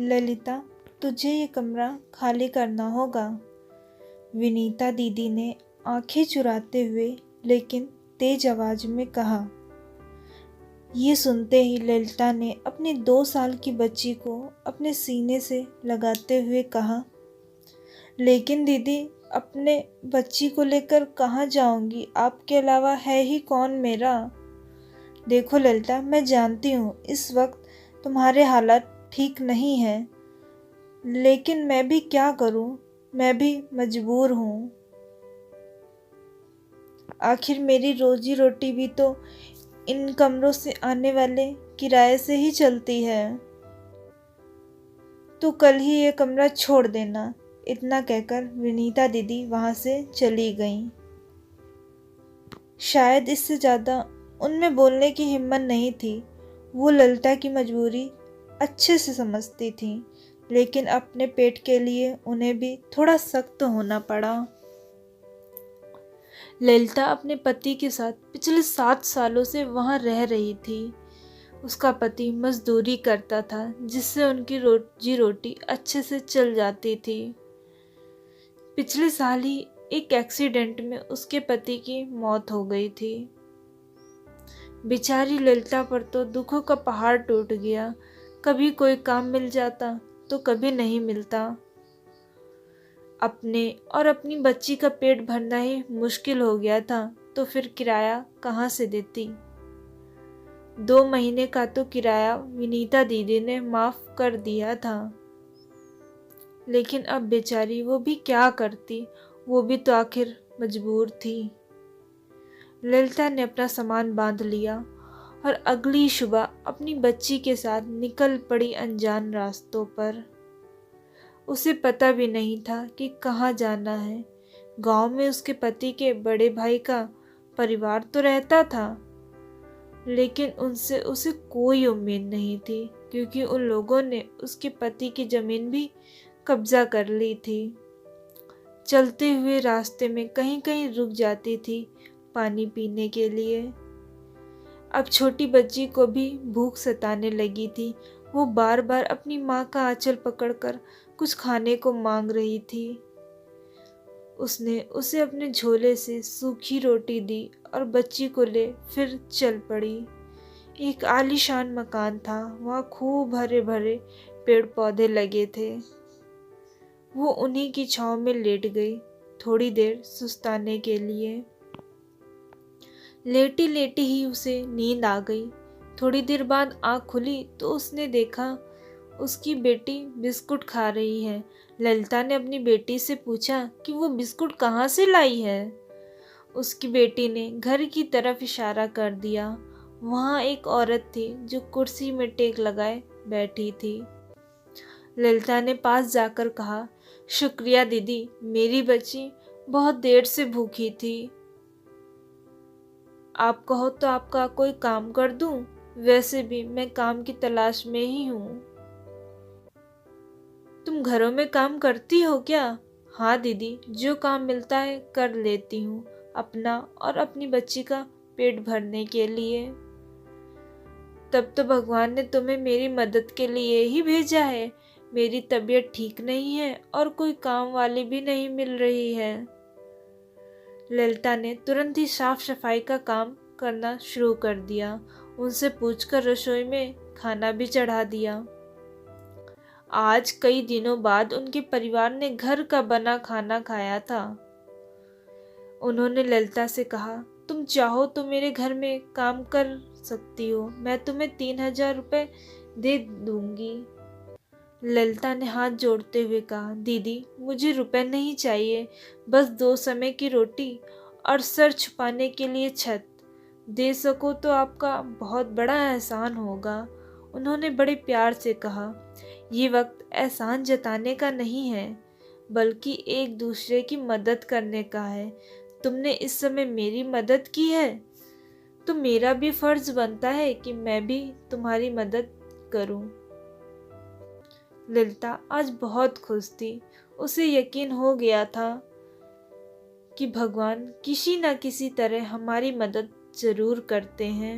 ललिता, तुझे ये कमरा खाली करना होगा। विनीता दीदी ने आंखें चुराते हुए लेकिन तेज आवाज में कहा। ये सुनते ही ललिता ने अपनी 2 साल की बच्ची को अपने सीने से लगाते हुए कहा, लेकिन दीदी, अपने बच्ची को लेकर कहाँ जाऊंगी? आपके अलावा है ही कौन मेरा? देखो ललिता, मैं जानती हूँ इस वक्त तुम्हारे हालात ठीक नहीं हैं, लेकिन मैं भी क्या करूँ? मैं भी मजबूर हूँ। आखिर मेरी रोजी रोटी भी तो इन कमरों से आने वाले किराए से ही चलती है। तो कल ही ये कमरा छोड़ देना। इतना कहकर विनीता दीदी वहां से चली गईं। शायद इससे ज़्यादा उनमें बोलने की हिम्मत नहीं थी। वो ललिता की मजबूरी अच्छे से समझती थी, लेकिन अपने पेट के लिए उन्हें भी थोड़ा सख्त होना पड़ा। ललिता अपने पति के साथ पिछले 7 सालों से वहां रह रही थी। उसका पति मजदूरी करता था, जिससे उनकी रोजी रोटी अच्छे से चल जाती थी। पिछले साल ही एक एक्सीडेंट में उसके पति की मौत हो गई थी। बेचारी ललिता पर तो दुखों का पहाड़ टूट गया। कभी कोई काम मिल जाता तो कभी नहीं मिलता। अपने और अपनी बच्ची का पेट भरना ही मुश्किल हो गया था, तो फिर किराया कहाँ से देती? 2 महीने का तो किराया विनीता दीदी ने माफ कर दिया था, लेकिन अब बेचारी वो भी क्या करती? वो भी तो आखिर मजबूर थी। ललिता ने अपना सामान बांध लिया और अगली सुबह अपनी बच्ची के साथ निकल पड़ी अनजान रास्तों पर। उसे पता भी नहीं था कि कहाँ जाना है। गांव में उसके पति के बड़े भाई का परिवार तो रहता था, लेकिन उनसे उसे कोई उम्मीद नहीं थी, क्योंकि उन लोगों ने उसके पति की जमीन भी कब्जा कर ली थी। चलते हुए रास्ते में कहीं कहीं रुक जाती थी पानी पीने के लिए। अब छोटी बच्ची को भी भूख सताने लगी थी। वो बार बार अपनी माँ का आंचल पकड़कर कुछ खाने को मांग रही थी। उसने उसे अपने झोले से सूखी रोटी दी और बच्ची को ले फिर चल पड़ी। एक आलीशान मकान था, वहाँ खूब हरे भरे पेड़ पौधे लगे थे। वो उन्हीं की छांव में लेट गई, थोड़ी देर सुस्ताने के लिए। लेटी लेटी ही उसे नींद आ गई। थोड़ी देर बाद आँख खुली तो उसने देखा उसकी बेटी बिस्कुट खा रही है। ललिता ने अपनी बेटी से पूछा कि वो बिस्कुट कहाँ से लाई है। उसकी बेटी ने घर की तरफ इशारा कर दिया। वहाँ एक औरत थी जो कुर्सी में टेक लगाए बैठी थी। ललिता ने पास जाकर कहा, शुक्रिया दीदी, मेरी बच्ची बहुत देर से भूखी थी। आप कहो तो आपका कोई काम कर दूं? वैसे भी मैं काम की तलाश में ही हूँ। तुम घरों में काम करती हो क्या? हाँ दीदी, जो काम मिलता है कर लेती हूँ, अपना और अपनी बच्ची का पेट भरने के लिए। तब तो भगवान ने तुम्हें मेरी मदद के लिए ही भेजा है। मेरी तबीयत ठीक नहीं है और कोई काम वाली भी नहीं मिल रही है। ललिता ने तुरंत ही साफ सफाई का काम करना शुरू कर दिया। उनसे पूछकर रसोई में खाना भी चढ़ा दिया। आज कई दिनों बाद उनके परिवार ने घर का बना खाना खाया था। उन्होंने ललिता से कहा, तुम चाहो तो मेरे घर में काम कर सकती हो, मैं तुम्हें 3,000 रुपये दे दूंगी। ललिता ने हाथ जोड़ते हुए कहा, दीदी, मुझे रुपए नहीं चाहिए, बस 2 समय की रोटी और सर छुपाने के लिए छत। दे सको तो आपका बहुत बड़ा एहसान होगा। उन्होंने बड़े प्यार से कहा, ये वक्त एहसान जताने का नहीं है, बल्कि एक दूसरे की मदद करने का है। तुमने इस समय मेरी मदद की है, तो मेरा भी फर्ज बनता है कि मैं भी तुम्हारी मदद करूं। ललिता आज बहुत खुश थी। उसे यकीन हो गया था कि भगवान किसी न किसी तरह हमारी मदद जरूर करते हैं।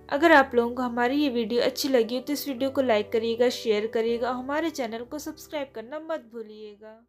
अगर आप लोगों को हमारी ये वीडियो अच्छी लगी हो तो इस वीडियो को लाइक करिएगा, शेयर करिएगा, हमारे चैनल को सब्सक्राइब करना मत भूलिएगा।